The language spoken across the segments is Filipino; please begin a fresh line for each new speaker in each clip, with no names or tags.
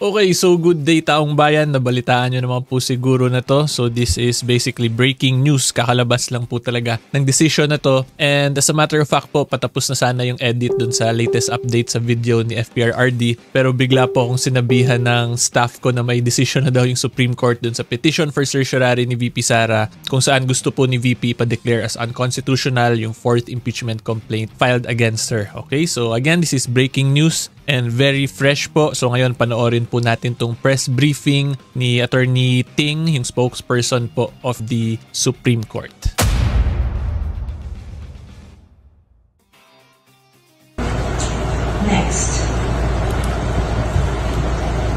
Okay, so good day taong bayan. Nabalitaan nyo naman po siguro na to. So this is basically breaking news. Kakalabas lang po talaga ng decision na to. And as a matter of fact po, patapos na sana yung edit dun sa latest update sa video ni FPRRD. Pero bigla po akong sinabihan ng staff ko na may decision na daw yung Supreme Court dun sa petition for certiorari ni VP Sara, kung saan gusto po ni VP pa-declare as unconstitutional yung 4th impeachment complaint filed against her. Okay, so again, this is breaking news and very fresh po. So ngayon panoorin po natin tong press briefing ni Attorney Ting, yung spokesperson po of the Supreme Court.
Next.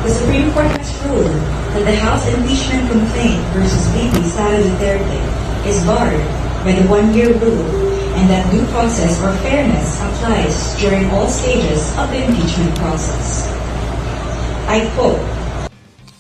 The Supreme Court has ruled that the House impeachment complaint versus VP Sara Duterte is barred by the one-year rule, and that due process or fairness applies during all stages of the impeachment process. I quote.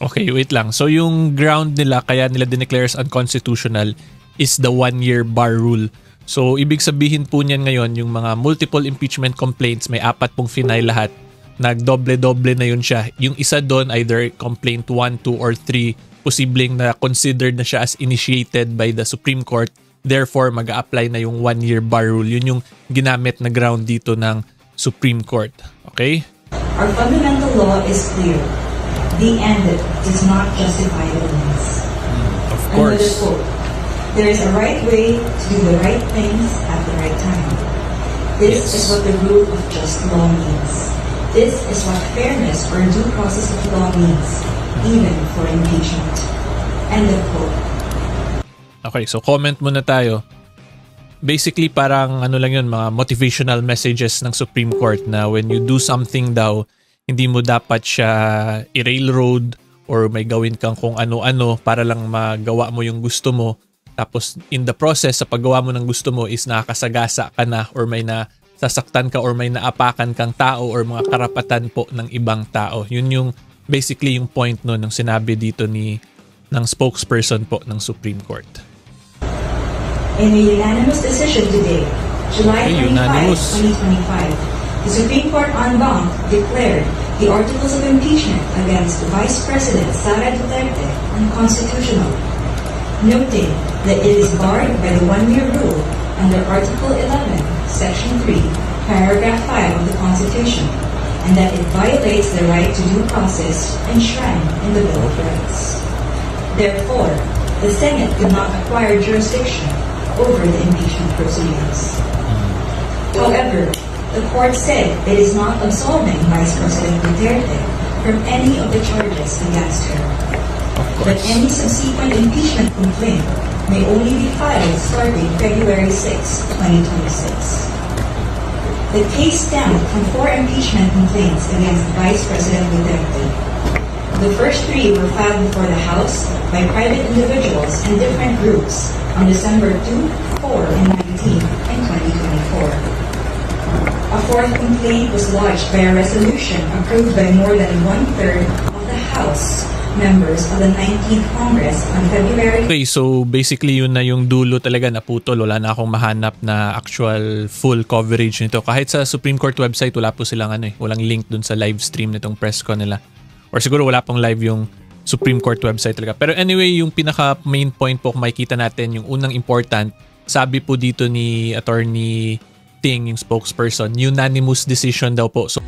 Okay, wait lang. So yung ground nila, kaya nila dineclare as unconstitutional, is the one-year bar rule. So ibig sabihin po niyan ngayon, yung mga multiple impeachment complaints, may 4 pong final lahat, nagdoble-doble na yun siya. Yung isa doon, either complaint 1, 2, or 3, posibleng na considered na siya as initiated by the Supreme Court. Therefore, mag-a-apply na yung one-year bar rule. Yun yung ginamit na ground dito ng Supreme Court. Okay?
Our fundamental law is clear. The end does not justify the means.
Of course.
Another quote. There is a right way to do the right things at the right time. This is what the rule of just law means. This is what fairness or due process of law means, even for impeachment. End of quote.
Okay, so comment muna tayo. Basically, parang ano lang yun, mga motivational messages ng Supreme Court na when you do something daw, hindi mo dapat siya i-railroad or may gawin kang kung ano-ano para lang magawa mo yung gusto mo. Tapos in the process, sa paggawa mo ng gusto mo is nakakasagasa ka na or may nasasaktan ka or may naapakan kang tao or mga karapatan po ng ibang tao. Yun yung basically yung point no ng sinabi dito ng spokesperson po ng Supreme Court.
In a unanimous decision today, July 25, 2025, the Supreme Court en banc declared the articles of impeachment against Vice President Sara Duterte unconstitutional, noting that it is barred by the one-year rule under Article 11, Section 3, Paragraph 5 of the Constitution, and that it violates the right to due process enshrined in the Bill of Rights. Therefore, the Senate could not acquire jurisdiction over the impeachment proceedings. However, the court said it is not absolving Vice President Duterte from any of the charges against her. That any subsequent impeachment complaint may only be filed starting February 6, 2026. The case stemmed from 4 impeachment complaints against Vice President Duterte. The first 3 were filed before the House by private individuals and different groups on December 2, 4, and 19, and 2024. A 4th complaint was lodged by a resolution approved by more than 1/3 of the House members of the 19th Congress on February.
Okay, so basically yun na yung dulo talaga naputol. Wala na akong mahanap na actual full coverage nito. Kahit sa Supreme Court website, wala po silang walang link dun sa live stream nitong press ko nila. Or siguro wala pong live yung Supreme Court website talaga. Pero anyway, yung pinaka main point po kung makikita natin, yung unang important, sabi po dito ni Attorney Ting, yung spokesperson, unanimous decision daw po. So